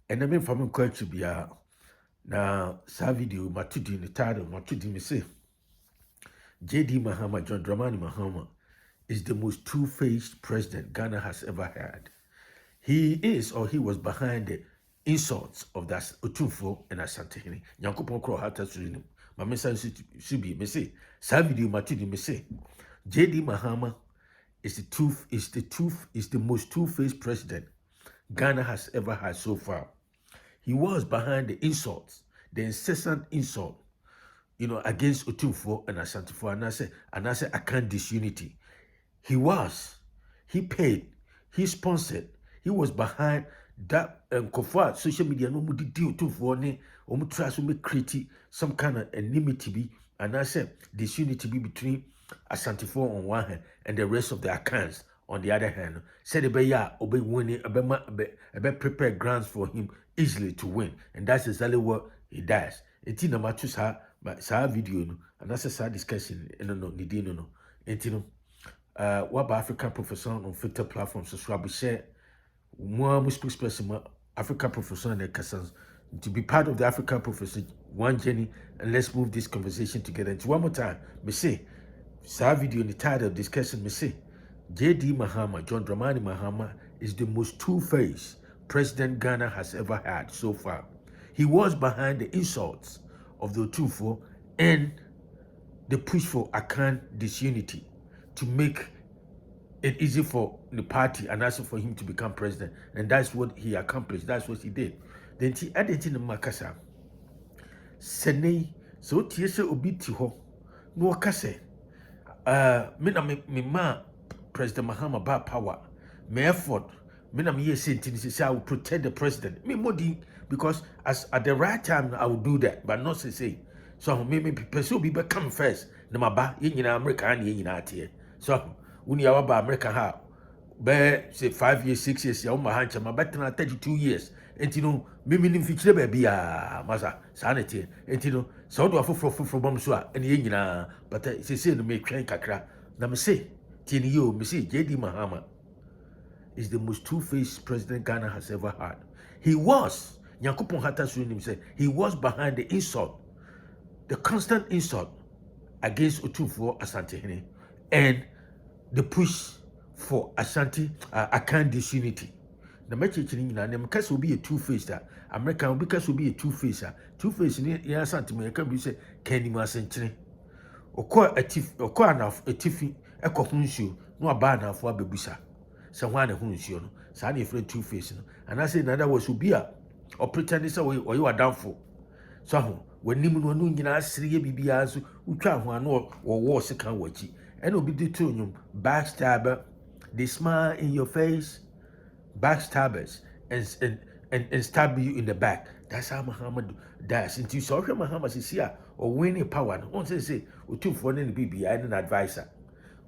And I mean from quite to be now sa video matudi the title matudi me say JD Mahama John Dramani Mahama is the most two-faced president Ghana has ever had. He is or he was behind the insults of that Otumfuo and Asantehene. Nyankopon kro hata surim. Ma me san should be me say sa video matudi me say JD Mahama is the most two-faced president Ghana has ever had so far. He was behind the insults, the incessant insult, against Otumfuo and Asantefo, and I say Akans disunity. He paid, he sponsored, he was behind that Kofa social media no mudi deal Otumfuo ne try to make create some kind of enmity be, and I say disunity be between Asantefo on one hand and the rest of the Akans on the other hand. Said obey winning, prepare grounds for him easily to win, and that's exactly what he does. It's in the matter sa video no, and that's a sad discussion. No. What about African professor on Twitter platforms? So I will share more spokesperson African professor and Akans to be part of the African professor one journey, and let's move this conversation together. And one more time, me say, sa video in the title of discussion, me say, JD Mahama, John Dramani Mahama, is the most two-faced president Ghana has ever had so far. He was behind the insults of the Otumfuo and the push for Akans disunity to make it easy for the party and also for him to become president. And that's what he accomplished. That's what he did. Then he added in the Makasa. Sene, so Tiese Obitiho, no Kase. Me ma President Mahama ba power. Me effort. Me ye say I will protect the president. Me modi because as at the right time I will do that, but not say. So me person be come first. Na maba ye nyina America and ye nyina atie. So when you ba America ha be say 5 years, 6 years, ya uma hancha ma betna 32 years. And me nim fichire baby masa sanity. And so do afofro bom so a and ye nyina but say no me twen kakra. Na me say tini yo me say JD Mahama is the most two-faced president Ghana has ever had. He was, Nyankopon Hata Sunim said, he was behind the insult, the constant insult against Otumfuo Asantehene and the push for Akans disunity. The message in England, because will be a two-faced, American because will be a two-faced, two-faced in Asantehene can be said, Kenny Masentine. Okwa enough a tiffy, a kohunsu, no abana for Bebusa. Someone who's you know, Sani friend two facing. And I say another was Ubia or pretend this away or you are down for. So when Nimun knew in us 3 BBS who try one or war second watchy, and will be the two backstabber, they smile in your face, backstabbers, and stab you in the back. That's how Muhammad does. Until social Muhammad is here or winning power. Once they say, Otumfuo and BBI and advisor.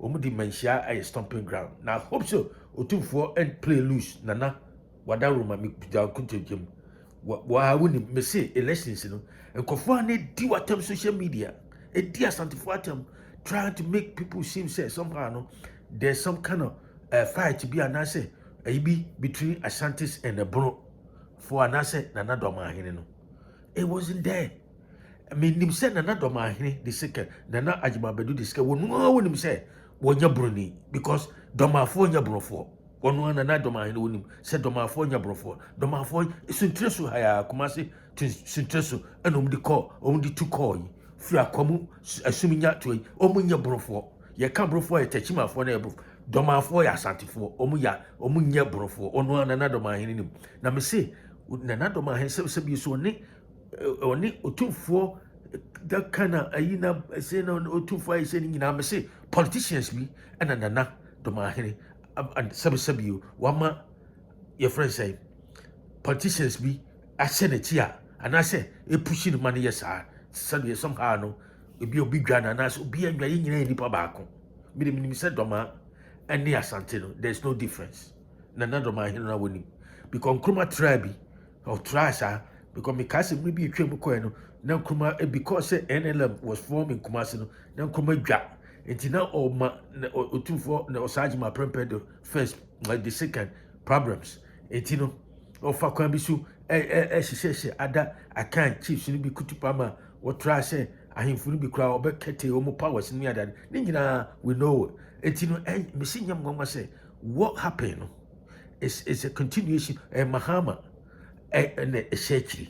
Omudi mentia a stomping ground. Now hope so. Otumfuo and play loose. Nana, wada room me down contagium. Why wouldn't me say elections, and Kofane do what social media. A dear Santifuatum trying to make people seem say somehow no, there's some kind of fight to be an answer. Maybe between Asantes and the bro for an answer Nana Domahine. It wasn't there. I mean, him said Nana Domahine the second, Nana Ajimabedu discuss when him say. Wonya bruni because domafo nya brofo wonu na domahine wonim se domafo nya brofo domafo isintresu haya kumase sintresu enum di call om di to call fi akomu asuminya to omunya brofo ye ka brofo ye techimafo na brofo domafo ya asantefo omunya brofo onu na domahine nim na me se na domahine se bi so oni Otumfuo that kind of ayina say no Otumfuo is saying na me say politicians be and nana domahene and sabi wama your friend say politicians be asenetia and I say e pushing money yes sabi somehow no e be obi dwa na so obi anwa ye nyina nipa baako me say doma and near Asante no there's no difference nana domahene na woni because Nkrumah tribe or trasha because me case maybe twem ko no na Nkrumah because NLM was formed in Kumasi no na Nkrumah dwa enti na Otumfuo na Osajima prepare the first like the second problems enti no ofa kwan bi so she ada Akan chiefs no bi kutupama what try say ahemfo no bi kura obekete omo powers ni ada ni nyina we know enti no me sinya mwa say what happened no is a continuation Mahama and a shakiri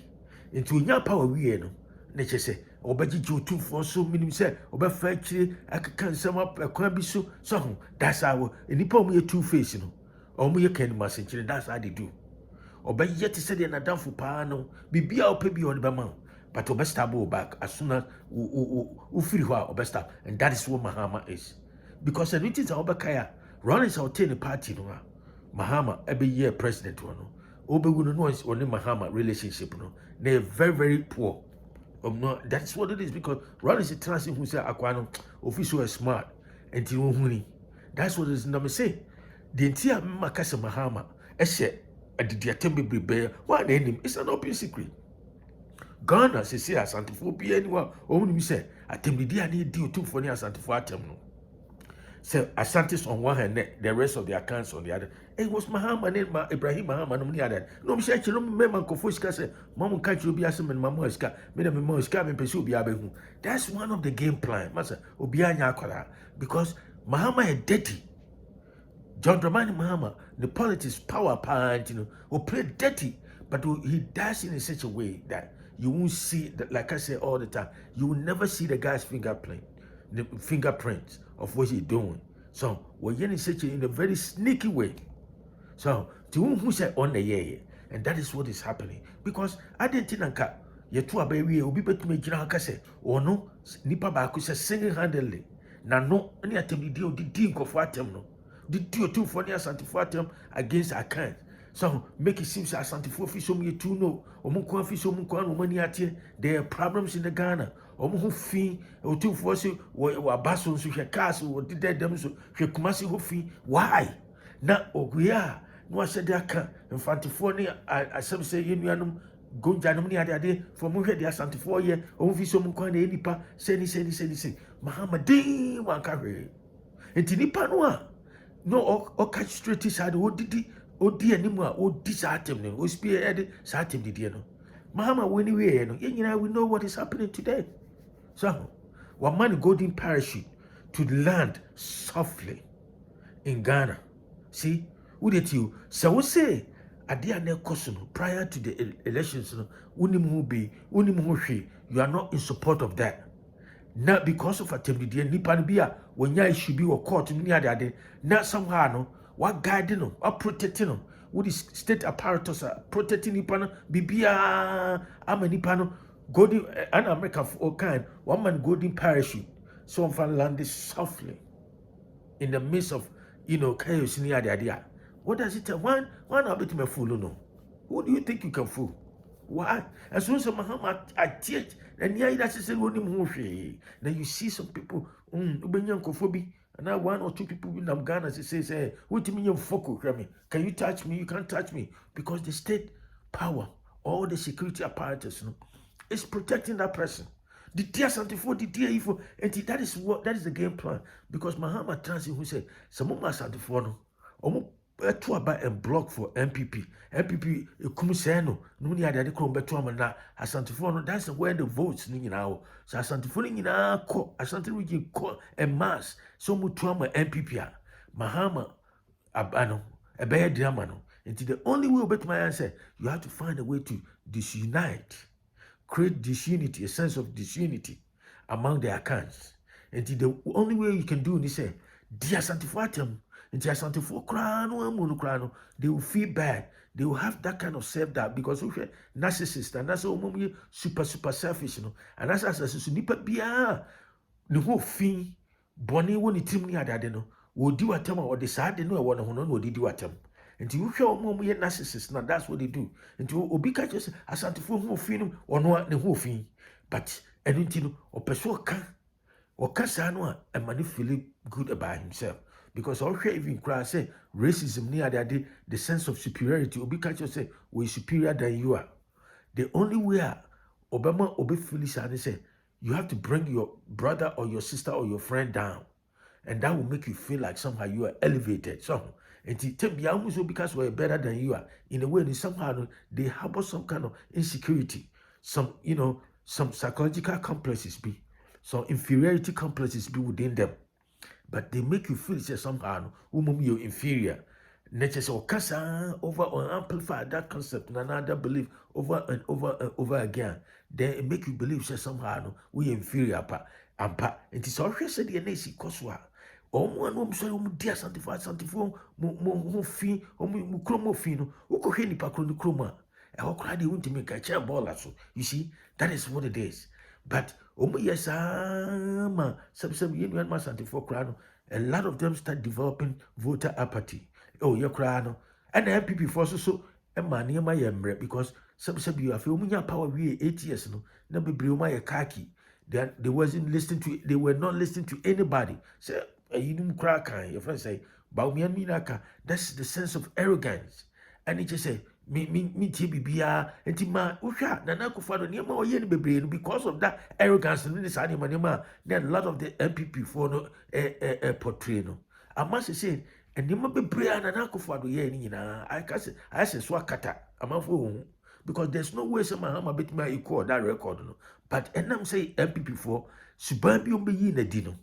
into nya power we no na che say obegigi Otumfuo so minim say obefa akire akaka nsam akwan bi so so that's how enipa omo ye two face no omo ye kan masenchire that's how they do obeye te say na danfo pa no bibia opa bi on be ma but obestable back as soon as u free ho obestab and that is what Mahama is because it is obekaya running out the party no Mahama every year president no obewu no is only Mahama relationship no they very very poor no that's what it is because running is trans who say akwano official is smart and you huni that's what it is no say the entire makasa Mahama ehye adidi atembe brebe why na him it's an open secret Ghana se say Asantehene bi anywa ohunu say atemdi dia na di Otumfuo ne Asantehene atem no say Asantes on one hand, the rest of the Akans on the other. It was Mahama and Ibrahim Mahama no the other. No, say no me man ko fuska say, "Mamu catch you be asem and mamu iska, me na me mo iska me pesu bi abehu." That's one of the game plan. Masa obi anya akwara because Mahama is dirty. John Dramani Mahama, the politics power part, will play dirty, but he does it in such a way that you won't see that, like I say all the time, you will never see the guy's fingerprints of what he's doing. So we're in such in a very sneaky way. So to who say on the year, and that is what is happening. Because I didn't think you two are baby will be better to make say or no nipa baku say single handedly. Na no any attempt deal the deal of atem no. The deal too for near Asantehene against Akans. So make it seem as Asantehene fish me too no omunko fish omunko money at there are problems in the Ghana. Omu fi Otumfuo se wa baso so hwe cars wo dede dem so hwe kumasi ho fi why na oguya no asede aka mfantefo ne asem se yenuanum gonjanum ne ade for mo hwe de Asantehene ye omu fi so munko na enipa se ni Mahama din wanka hwe enti nipa no a no o catch straight side o didi animu a o di sa atem ne o spie ede sa atem didi no Mahama when we no yenyina we know what is happening today. So, one man golden parachute to land softly in Ghana. See, who did you? So we say, Adia ne kosuno prior to the elections, you are not in support of that. Not because of a tembidia nipanbia when ya should be or court near the other. Not somehow no, what guiding them, what protecting them, with the state apparatus protecting Nipano, Bibia, Amanipano. Golden an American for all kind, one man golden parachute. Someone landed softly in the midst of chaos near the idea. What does it tell? One a bit me fool no. Who do you think you can fool? Why? As soon as Mahama I teach and yeah that's say then you see some people ubenyankophobia and now one or two people in Ghana say what mean you focus me? Can you touch me? You can't touch me because the state power, all the security apparatus is protecting that person. The dear Asantehene, the dear evil, and that is the game plan. Because Mahama Transi who said, some of Asantehene, to about and block for MPP. MPP, Kumuseno, Nuni Adadi Krombetuama na Asantehene, that's where the votes now. So Asantehene in our court, Asantehene court and mass, so Mutuama MPP. Mahama Abano, a bad diamano. And the only way bet my answer, you have to find a way to disunite. Create disunity, a sense of disunity among the Akans. And the only way you can do is say, dear Asantehene, and dear Asantehene, crano, they will feel bad. They will have that kind of self-doubt because we're narcissist and that's all super selfish, and that's as nipa bia the whole thing, Bonnie won't team near that, will do a term or decide no one who do a term. And you show mom ye narcissists, now that's what they do. And to Obika just Asantehene who film or no the whole thing. But anything or person can or Casanoa and man feel good about himself. Because all even cry say racism near the sense of superiority. Obika just say we're superior than you are. The only way Obama Obi Phyllis and say you have to bring your brother or your sister or your friend down. And that will make you feel like somehow you are elevated. So And to tell me almost because we're better than you are. In a way, somehow they harbor some kind of insecurity, some some psychological complexes be, some inferiority complexes be within them. But they make you feel say somehow you're inferior. Nature say kasa over or amplify that concept and another belief over and over and over again. Then it make you believe say somehow we inferior pa ampa. And it's always said the nation koswa. Omo anu so omo dia santifo mo fi omo kromo fi no. Ukohwe nipa kro ni kroma. E ho kra de wuntimi ka che ball so. You see, that is what it is. But yes, a lot of them start developing voter apathy. Oh, you're crying. And the MPP for so and my near my embre because some you have power we 8 years no never bring my khaki. They wasn't listening to they were not listening to anybody. Say you didn't cry kind. Your friend say, but me that's the sense of arrogance. And it just say me tibia entima uhwa Nana Akufo-Addo niema oye ni bebre no because of that arrogance no this animal then a lot of the MPP for no portray no I must say enima bebre Nana Akufo-Addo ye ni nyina I say so akata amafo because there's no way some Mahama bet me equal that record no but enam say MPP for suban bi ombeyi na di no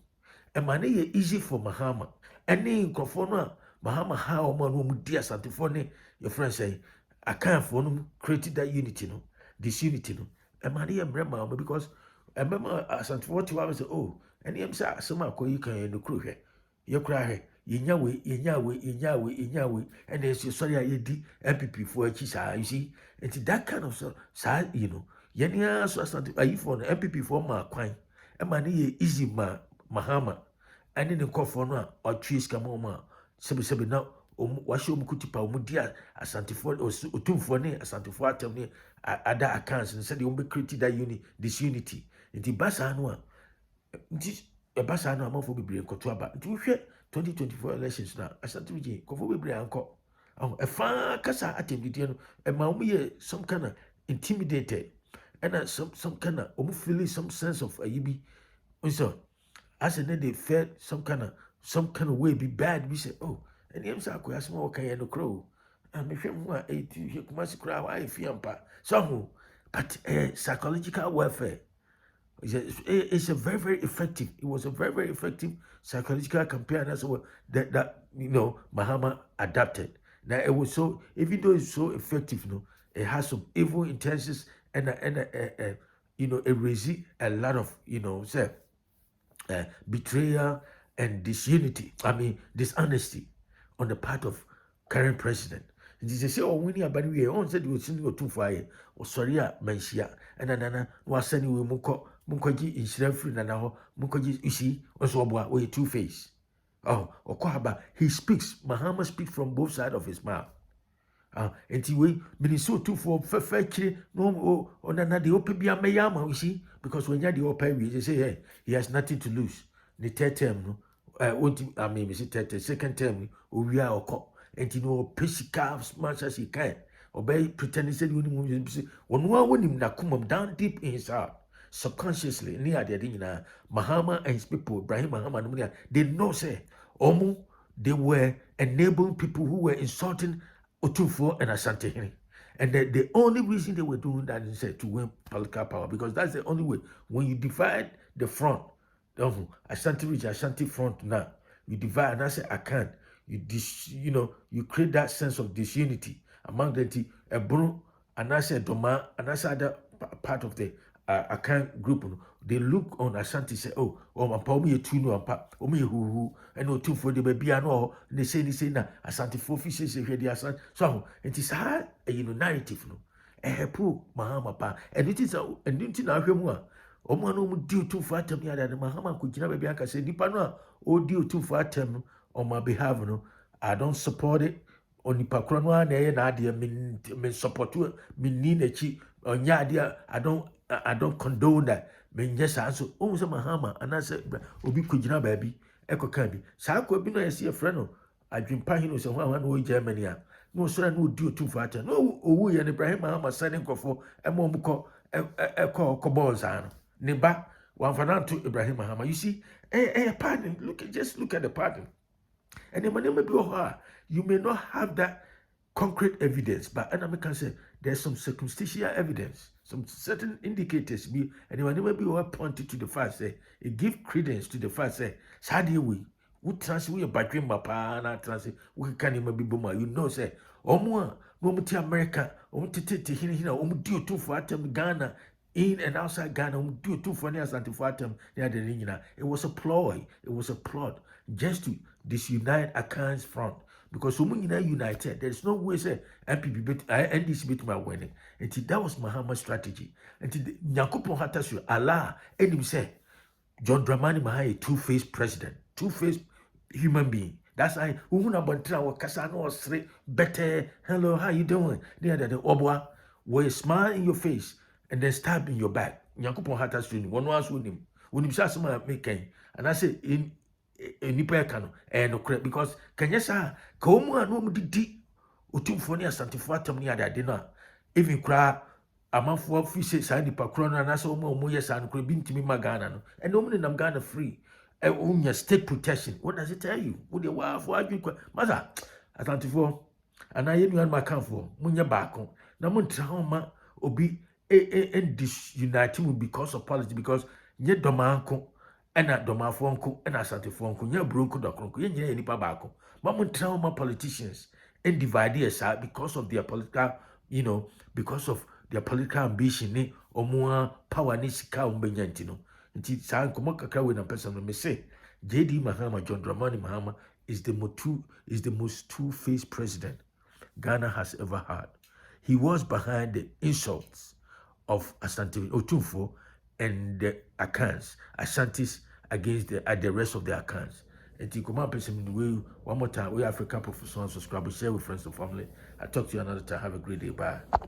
e mane ye easy for Mahama ene nkofo no Mahama ha o ma no mu di Asantefo ne your friend say Akans created that unity, no, disunity, no. And man, I remember because I remember Asantehene 40 hours oh, and him say, "Some call you can no crew here. You cry, Yawe, and there's your sorry, I did MPP for a chisa, you see, and that kind of side, Yania so Asante, are you for the MPP for my quine, and man, easy Mahama, and in the coffin or trees come on, sebi now. Washi omukutipa omudia Asantehene Otumfuo ne Asantehene atem ne ada Akans and said you be create that disunity. Nti basa no a nti basa no amafo bebre nkoto aba. Nti we hwe 2024 elections na Asantehene kofo bebre anko. E fa kasa atembidie no e ma omuye some kind of intimidated and some kind of feeling some sense of ayibi. So as they felt some kind of way be bad we say oh and him say akoya small kan no crow and me hwem ho a eti kumasi kra wa afiampa so but psychological warfare it's a very very effective it was a very very effective psychological campaign that's what that Mahama adapted now it was so even though it's so effective it has some evil intentions and it raised a lot of say betrayal and dishonesty on the part of current president. And they say, oh, when you are we on said you send you too far, or sorry, Mansia, and Nana was sending you Munkoji in Shrefi Nana, Munkoji, you see, also way two-face. Oh, Okwaba, he speaks, Mahama speaks from both sides of his mouth. And we Minnesota too for fetch no or Nana the open be a mayama, you see, because when you're the open, they say, hey, he has nothing to lose. The third term, second term, we are or and physical as much as he can. Obey pretending said when one him nakumum down deep in his heart, subconsciously near the dinner, Mahama and his people, Ibrahim Mahama, they know say, they were enabling people who were insulting Otumfuo and Asantehene. And the only reason they were doing that is to win political power, because that's the only way. When you divide the front, Asante Ridge, Asante front now, you divide, and I say Akans, you create that sense of disunity among the Ebru, and I say Doma, and I say other part of the Akans group. They look on Asante say, oh, my power tu no ampa, who and Otumfuo de baby ano. They say na Asantefo fi say the Asante. So it is hard narrative no. Ehepu Mahama pa, and it is and it na hwemu a. Omo no mu di Otumfuo atem ya da Mahama ko gina baby aka say nipa no a o di Otumfuo atem on my behalf I don't support it. Oni pakro no na ye na ade me support me ni na chi onya ade I don't condone that. Men yes so o so Mahama anase obi kugina baabi ekoka bi saa kwa bi no yesi e frɛ no adwempa hino se ho no wo Germany a no so na no di Otumfuo atem no owu ye Ibrahim Mahama sane nkofo e mo mko bonza no ne ba wamfana to Ibrahim Mahama you see pardon just look at the pardon and the money may be You may not have that concrete evidence, but and I can say there's some circumstantial evidence, some certain indicators be, and when never be pointed to the fact say it give credence to the fact say sadly we transfer we about dream papa na transfer we can even be boma, you know say omo no muti America tete hina omo di Otumfuo atem Ghana in and outside Ghana do two for Asantehene and it was a ploy, it was a plot just to disunite Akans front. Because so many united, there's no way say MPP bit NDC bit my winning. And that was Mahama's strategy. And Nyankopon Hatasu Allah and him say John Dramani Mahama a two-faced president, two-faced human being. That's why Uhuna Bantra or Kasano or straight better. Hello, how you doing? Near the Obwa, where smile in your face and then stab in your back. Nyankopon Hatasu, one was with him. When you say something making, and I say in nipa ka no no correct because kanya sa ka omu anu mu didi Otumfuo ne Asantefo atam ne adade no even kra amanfo fi say sa nipa kro no na so omu ye sa no kra bi ntimi magana no and omu ne nam Ghana free unya state protection. What does it tell you? Wo de wa fo adwin kwa masa Asantefo ana ye nuan makanfo munya baako na mo ntra ho ma obi disunite mu because of politics because nye domanko ena domafo nko ena Asantefo nko nya bronko dokronko ye nyina nipa baako mamu trauma politicians and divide us because of their political because of their political ambition ni omo power ni sika ombenya ntino nti sa nkomo kakra we na person no me say JD Mahama John Dramani Mahama is the most two-faced president Ghana has ever had. He was behind the insults of Otumfuo and the Akans, Asantes against the rest of the Akans. And you come up one more time, we African professional subscribe, share with friends and family. I'll talk to you another time. Have a great day. Bye.